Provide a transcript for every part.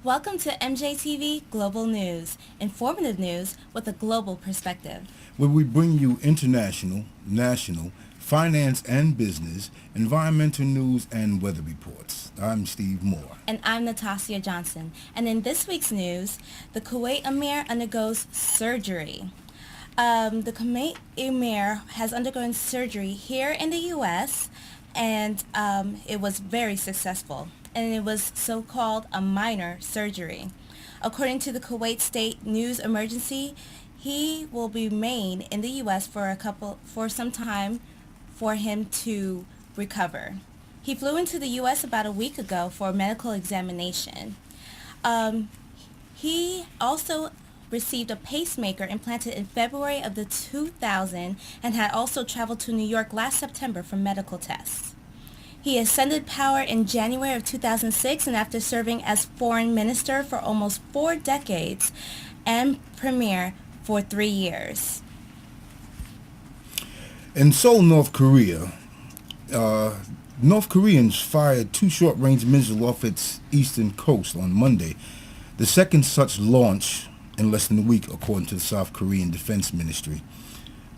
Welcome to MJTV Global News, informative news with a global perspective. Where we bring you international, national, finance and business, environmental news, and weather reports. I'm Steve Moore. And I'm Natasha Johnson. And in this week's news, the Kuwait Emir undergoes surgery. The Kuwait Emir has undergone surgery here in the U.S., and it was very successful. And it was so-called a minor surgery. According to the Kuwait State News Emergency, he will remain in the U.S. for some time for him to recover. He flew into the U.S. about a week ago for a medical examination. He also received a pacemaker implanted in February of the 2000 and had also traveled to New York last September for medical tests. He ascended power in January of 2006, and after serving as foreign minister for almost 4 decades and premier for 3 years. In Seoul, North Korea, North Koreans fired 2 short-range missiles off its eastern coast on Monday, the second such launch in less than a week, according to the South Korean Defense Ministry.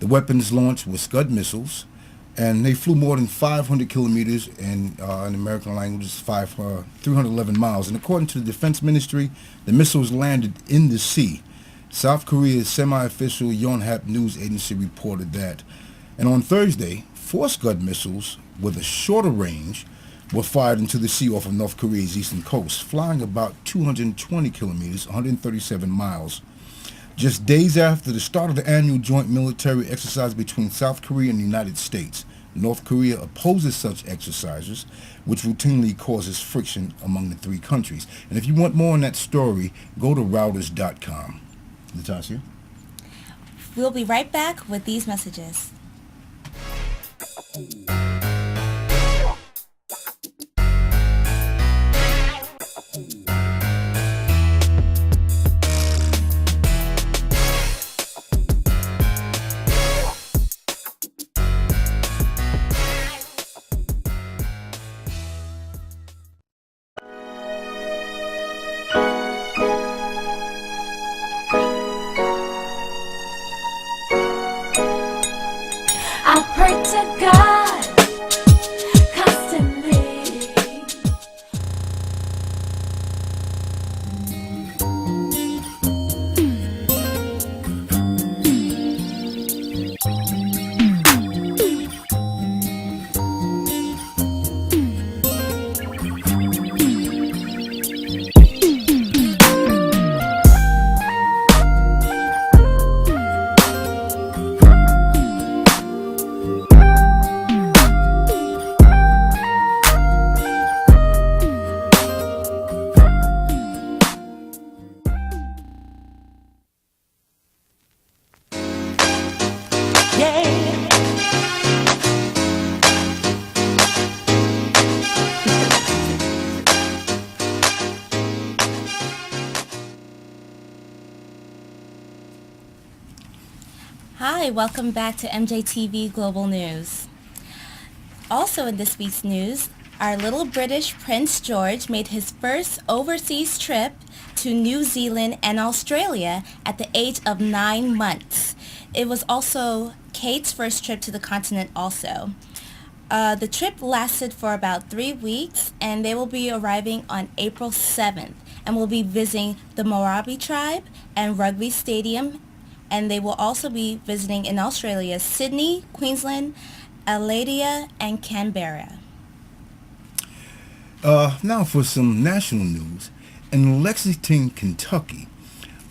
The weapons launched were Scud missiles, and they flew more than 500 kilometers, in American language, 311 miles. And according to the Defense Ministry, the missiles landed in the sea. South Korea's semi-official Yonhap news agency reported that. And on Thursday, 4 Scud missiles with a shorter range were fired into the sea off of North Korea's eastern coast, flying about 220 kilometers, 137 miles. Just days after the start of the annual joint military exercise between South Korea and the United States, North Korea opposes such exercises, which routinely causes friction among the 3 countries. And if you want more on that story, go to Reuters.com. Natasha? We'll be right back with these messages. I pray to God constantly. Hi, welcome back to MJTV Global News. Also in this week's news, our little British Prince George made his first overseas trip to New Zealand and Australia at the age of 9 months. It was also Kate's first trip to the continent also. The trip lasted for about 3 weeks, and they will be arriving on April 7th and will be visiting the Morabi tribe and Rugby Stadium, and they will also be visiting in Australia, Sydney, Queensland, Adelaide, and Canberra. Now for some national news. In Lexington, Kentucky,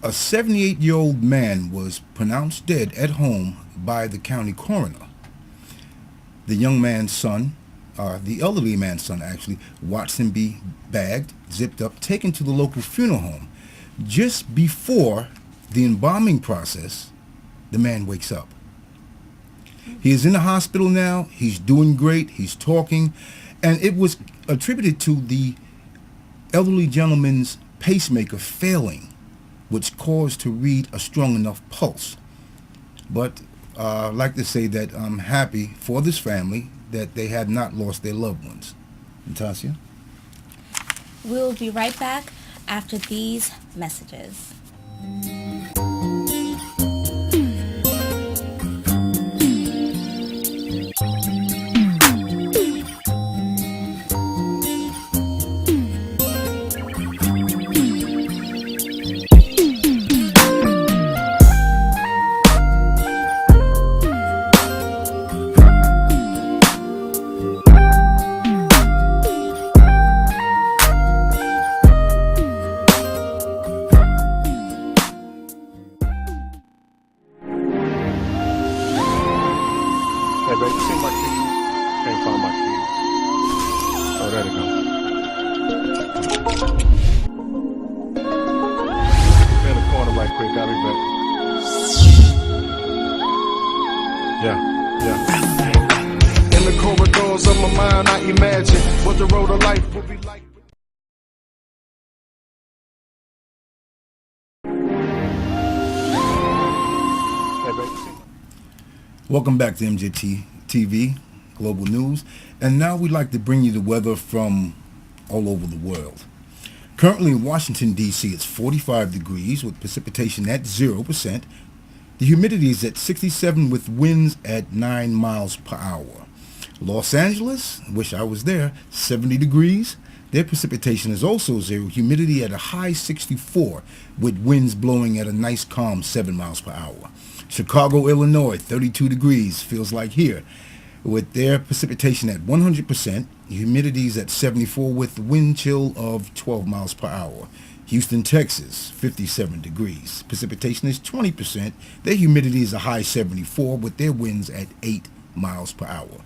a 78-year-old man was pronounced dead at home by the county coroner. The young man's son, the elderly man's son actually, watched him be bagged, zipped up, taken to the local funeral home. Just before the embalming process, the man wakes up. He is in the hospital now. He's doing great. He's talking. And it was attributed to the elderly gentleman's pacemaker failing, which caused to read a strong enough pulse. But I'd like to say that I'm happy for this family that they had not lost their loved ones. Natasha? We'll be right back. after these messages. Hey, baby, see my keys? Can't find my keys. Oh, there they go. In the corner right quick, I'll be back. Yeah. In the corridors of my mind, I imagine what the road of life will be like. Hey, baby, see my Welcome back to Mjtv Global News, and now we'd like to bring you the weather from all over the world. Currently in Washington, D.C., it's 45 degrees with precipitation at 0%. The humidity is at 67 with winds at 9 miles per hour. Los Angeles, wish I was there, 70 degrees. Their precipitation is also 0, humidity at a high 64 with winds blowing at a nice calm 7 miles per hour. Chicago, Illinois, 32 degrees, feels like here, with their precipitation at 100%, humidity is at 74 with wind chill of 12 miles per hour. Houston, Texas, 57 degrees, precipitation is 20%, their humidity is a high 74 with their winds at 8 miles per hour.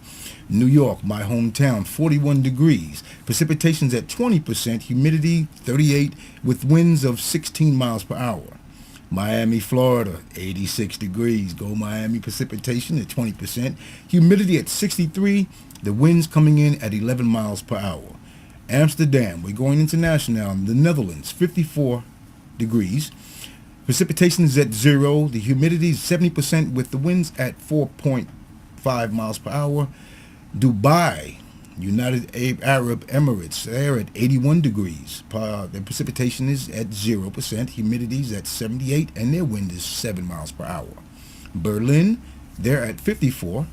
New York, my hometown, 41 degrees, precipitation's at 20%, humidity 38 with winds of 16 miles per hour. Miami, Florida, 86 degrees. Go Miami, precipitation at 20%. Humidity at 63. The winds coming in at 11 miles per hour. Amsterdam, we're going international. The Netherlands, 54 degrees. Precipitation is at 0. The humidity is 70% with the winds at 4.5 miles per hour. Dubai, United Arab Emirates, they're at 81 degrees. Their precipitation is at 0%, humidity is at 78, and their wind is 7 miles per hour. Berlin, they're at 54,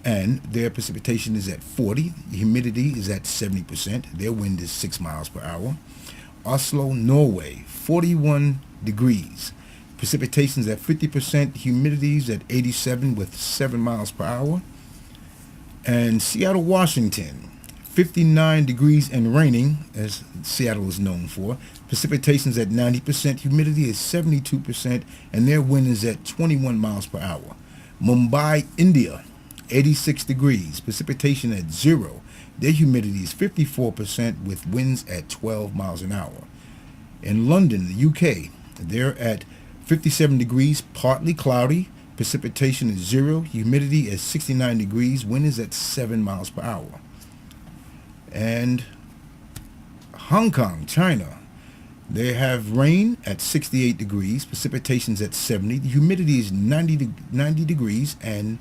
and their precipitation is at 40. Humidity is at 70%. Their wind is 6 miles per hour. Oslo, Norway, 41 degrees. Precipitation is at 50%. Humidity is at 87 with 7 miles per hour. And Seattle, Washington, 59 degrees and raining, as Seattle is known for. Precipitation's at 90%, humidity is 72%, and their wind is at 21 miles per hour. Mumbai, India, 86 degrees, precipitation at 0. Their humidity is 54% with winds at 12 miles an hour. In London, the UK, they're at 57 degrees, partly cloudy. Precipitation is 0. Humidity is 69 degrees. Wind is at 7 miles per hour. And Hong Kong, China, they have rain at 68 degrees. Precipitation is at 70. The humidity is 90 degrees and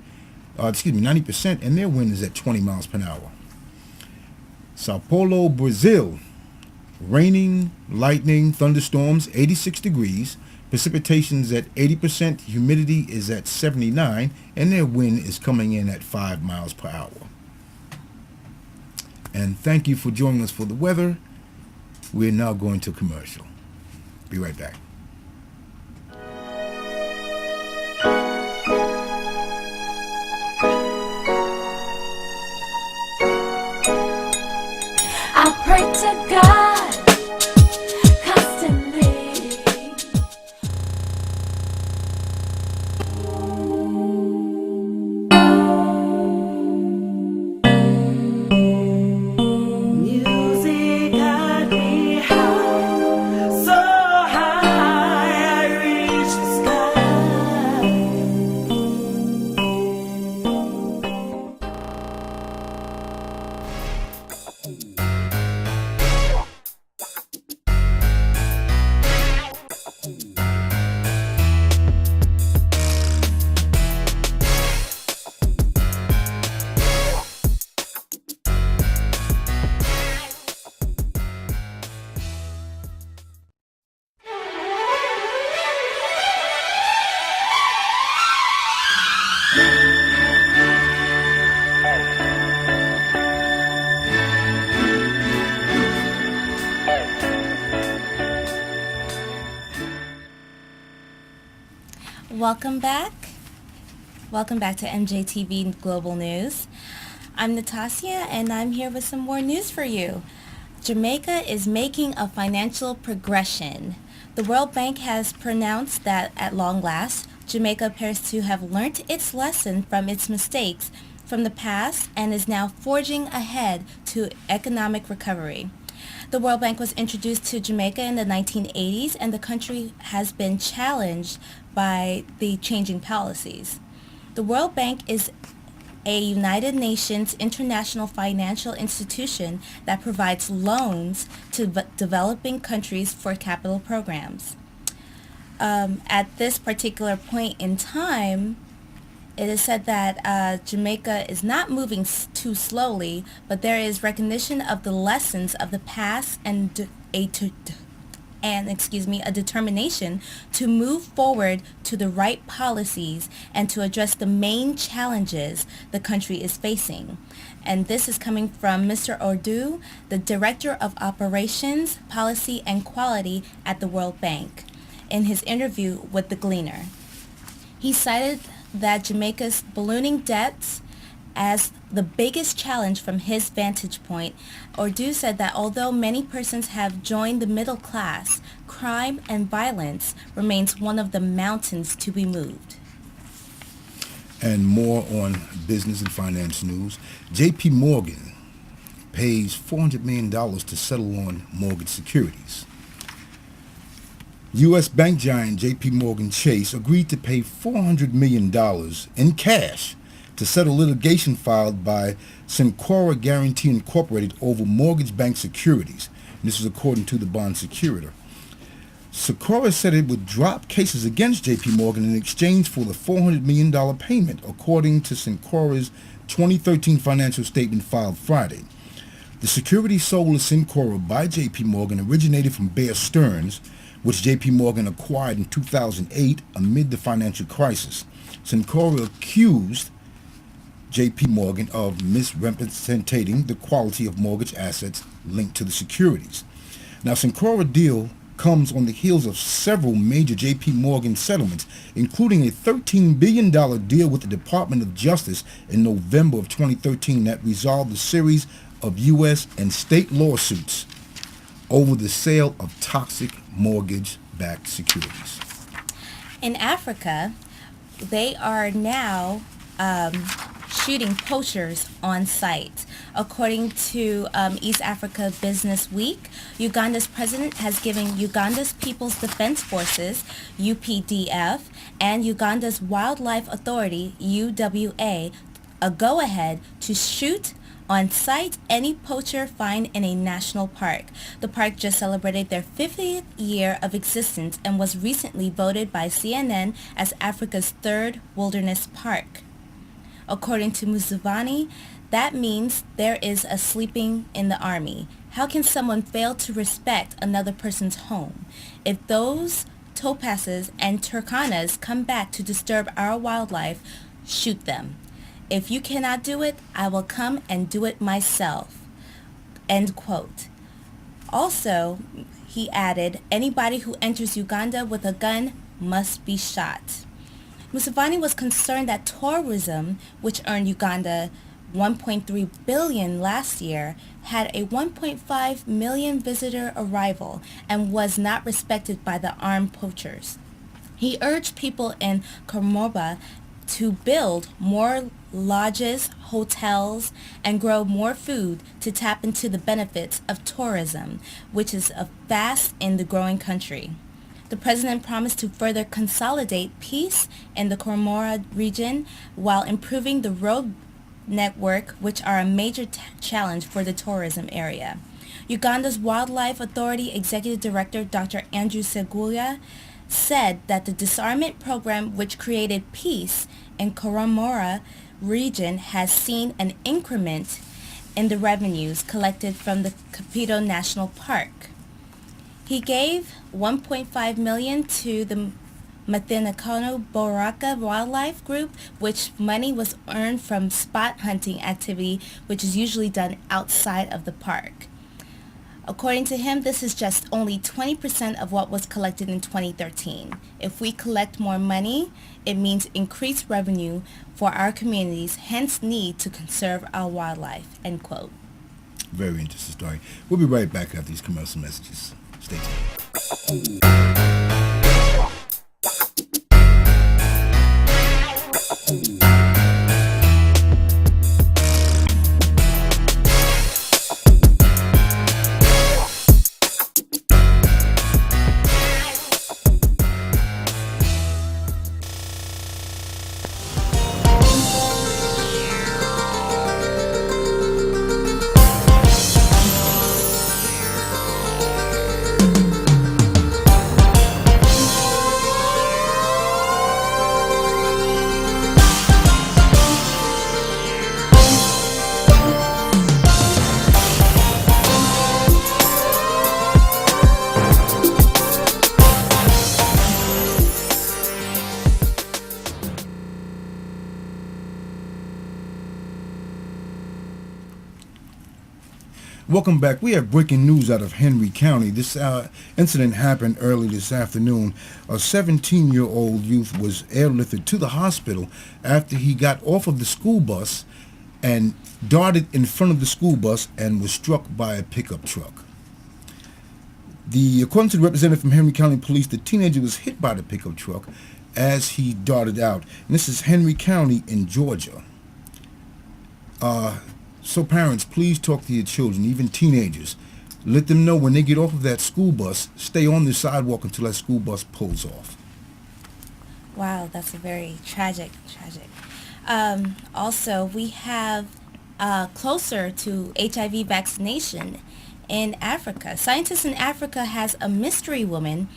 90%, and their wind is at 20 miles per hour. Sao Paulo, Brazil, raining, lightning, thunderstorms, 86 degrees. Precipitation is at 80%, humidity is at 79, and their wind is coming in at 5 miles per hour. And thank you for joining us for the weather. We're now going to commercial. Be right back. I pray to God constantly. Music got me high, so high I reached the Welcome back. Welcome back to MJTV Global News. I'm Natasha, and I'm here with some more news for you. Jamaica is making a financial progression. The World Bank has pronounced that, at long last, Jamaica appears to have learnt its lesson from its mistakes from the past and is now forging ahead to economic recovery. The World Bank was introduced to Jamaica in the 1980s, and the country has been challenged by the changing policies. The World Bank is a United Nations international financial institution that provides loans to developing countries for capital programs. At this particular point in time, it is said that Jamaica is not moving too slowly, but there is recognition of the lessons of the past and a determination to move forward to the right policies and to address the main challenges the country is facing. And this is coming from Mr. Ordu, the Director of Operations, Policy and Quality at the World Bank, in his interview with The Gleaner. He cited that Jamaica's ballooning debts as the biggest challenge from his vantage point. Ordu said that although many persons have joined the middle class, crime and violence remains one of the mountains to be moved. And more on business and finance news. J.P. Morgan pays $400 million to settle on mortgage securities. U.S. bank giant J.P. Morgan Chase agreed to pay $400 million in cash to settle litigation filed by Syncora Guarantee Incorporated over mortgage bank securities. This is according to the bond securator. Syncora said it would drop cases against J.P. Morgan in exchange for the $400 million payment, according to Syncora's 2013 financial statement filed Friday. The securities sold to Syncora by J.P. Morgan originated from Bear Stearns, which J.P. Morgan acquired in 2008 amid the financial crisis. Syncora accused J.P. Morgan of misrepresenting the quality of mortgage assets linked to the securities. Now, Syncora deal comes on the heels of several major J.P. Morgan settlements, including a $13 billion deal with the Department of Justice in November of 2013 that resolved a series of U.S. and state lawsuits over the sale of toxic mortgage-backed securities. In Africa, they are now shooting poachers on site. According to East Africa Business Week, Uganda's president has given Uganda's People's Defense Forces, UPDF, and Uganda's Wildlife Authority, UWA, a go-ahead to shoot on site any poacher found in a national park. The park just celebrated their 50th year of existence and was recently voted by CNN as Africa's third wilderness park. According to Museveni, that means there is a sleeping in the army. How can someone fail to respect another person's home? If those topazes and turkanas come back to disturb our wildlife, shoot them. If you cannot do it, I will come and do it myself. End quote. Also, he added, anybody who enters Uganda with a gun must be shot. Museveni was concerned that tourism, which earned Uganda $1.3 billion last year, had a 1.5 million visitor arrival and was not respected by the armed poachers. He urged people in Komorba to build more lodges, hotels, and grow more food to tap into the benefits of tourism, which is vast in the growing country. The president promised to further consolidate peace in the Komorra region while improving the road network, which are a major challenge for the tourism area. Uganda's Wildlife Authority Executive Director Dr. Andrew Seguya said that the disarmament program, which created peace in Komorra region, has seen an increment in the revenues collected from the Kapito National Park. He gave $1.5 million to the Mathinakano Boraka Wildlife Group, which money was earned from spot hunting activity, which is usually done outside of the park. According to him, this is just only 20% of what was collected in 2013. If we collect more money, it means increased revenue for our communities, hence need to conserve our wildlife, end quote. Very interesting story. We'll be right back after these commercial messages. Stay tuned. Welcome back. We have breaking news out of Henry County. This incident happened early this afternoon. A 17-year-old youth was airlifted to the hospital after he got off of the school bus and darted in front of the school bus and was struck by a pickup truck. According to the representative from Henry County Police, the teenager was hit by the pickup truck as he darted out. And this is Henry County in Georgia. So parents, please talk to your children, even teenagers. Let them know when they get off of that school bus, stay on the sidewalk until that school bus pulls off. Wow, that's a very tragic. Also, we have closer to HIV vaccination in Africa. Scientists in Africa has a mystery woman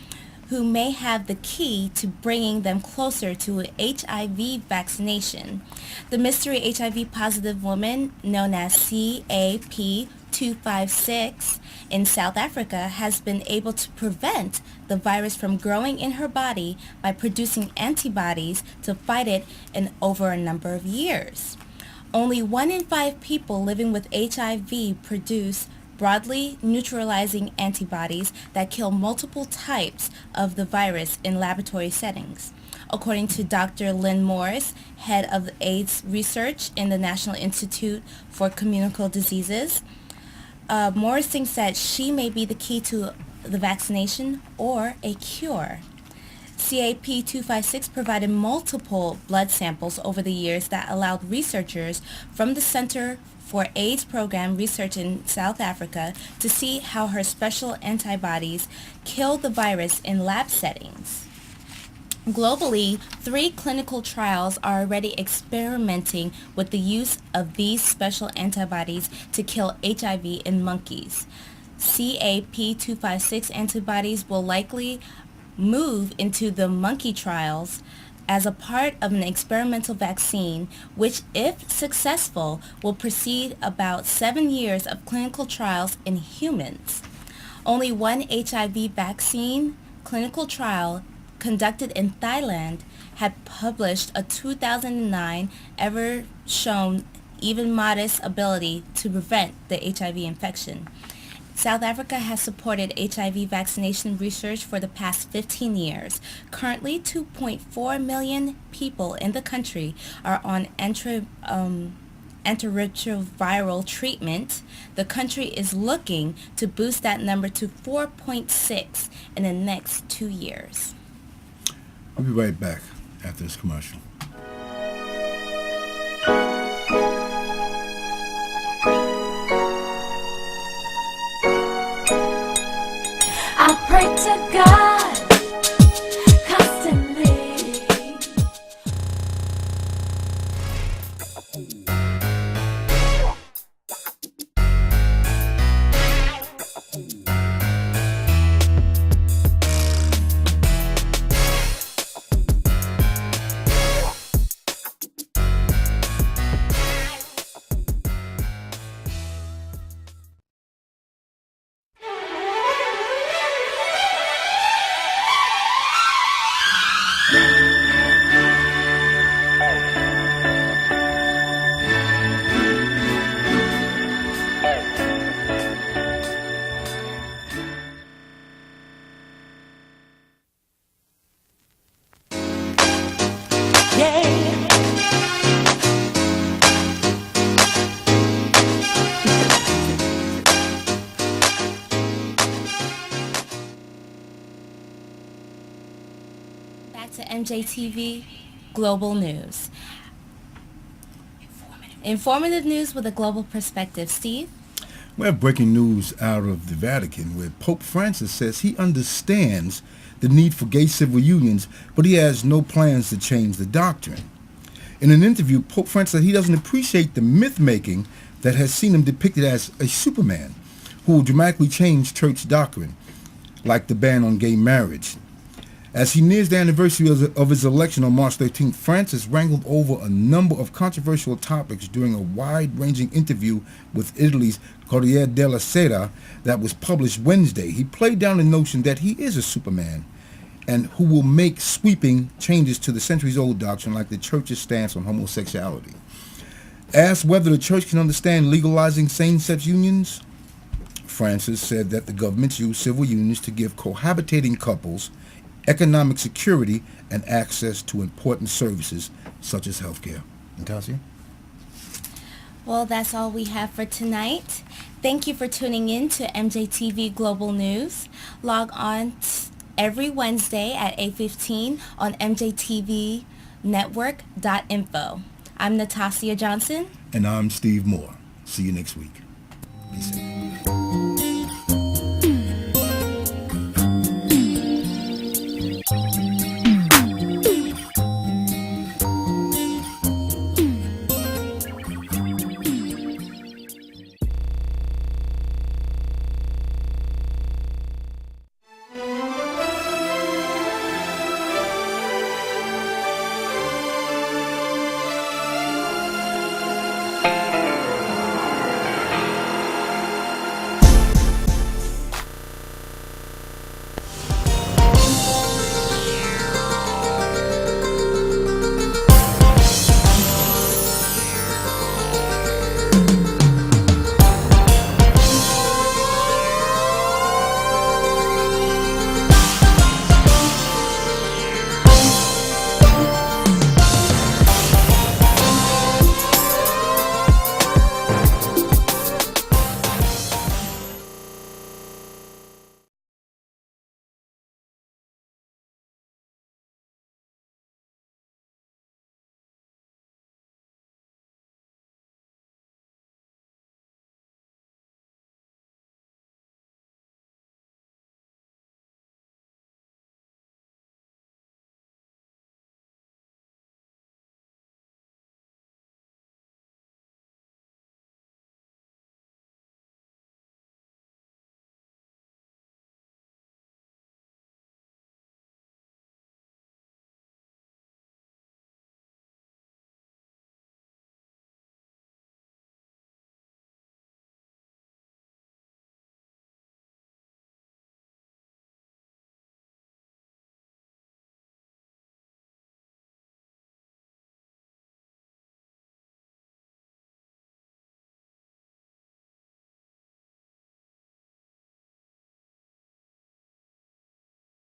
who may have the key to bringing them closer to HIV vaccination. The mystery HIV positive woman, known as CAP256 in South Africa, has been able to prevent the virus from growing in her body by producing antibodies to fight it in over a number of years. Only 1 in 5 people living with HIV produce broadly neutralizing antibodies that kill multiple types of the virus in laboratory settings. According to Dr. Lynn Morris, head of AIDS research in the National Institute for Communicable Diseases, Morris thinks that she may be the key to the vaccination or a cure. CAP256 provided multiple blood samples over the years that allowed researchers from the Center for AIDS Program Research in South Africa to see how her special antibodies kill the virus in lab settings. Globally, 3 clinical trials are already experimenting with the use of these special antibodies to kill HIV in monkeys. CAP256 antibodies will likely move into the monkey trials as a part of an experimental vaccine, which, if successful, will precede about 7 years of clinical trials in humans. Only one HIV vaccine clinical trial conducted in Thailand had published a 2009 ever shown even modest ability to prevent the HIV infection. South Africa has supported HIV vaccination research for the past 15 years. Currently, 2.4 million people in the country are on antiretroviral treatment. The country is looking to boost that number to 4.6 in the next 2 years. We'll be right back after this commercial. I pray to God constantly. MJTV Global News. Informative news with a global perspective. Steve? We have breaking news out of the Vatican where Pope Francis says he understands the need for gay civil unions, but he has no plans to change the doctrine. In an interview, Pope Francis said he doesn't appreciate the myth-making that has seen him depicted as a Superman who will dramatically change church doctrine, like the ban on gay marriage. As he nears the anniversary of his election on March 13th, Francis wrangled over a number of controversial topics during a wide-ranging interview with Italy's Corriere della Sera that was published Wednesday. He played down the notion that he is a Superman and who will make sweeping changes to the centuries-old doctrine like the church's stance on homosexuality. Asked whether the church can understand legalizing same-sex unions, Francis said that the governments use civil unions to give cohabitating couples economic security and access to important services such as healthcare. Natasha? Well, that's all we have for tonight. Thank you for tuning in to MJTV Global News. Log on every Wednesday at 8:15 on mjtvnetwork.info. I'm Natasha Johnson. And I'm Steve Moore. See you next week. Be safe.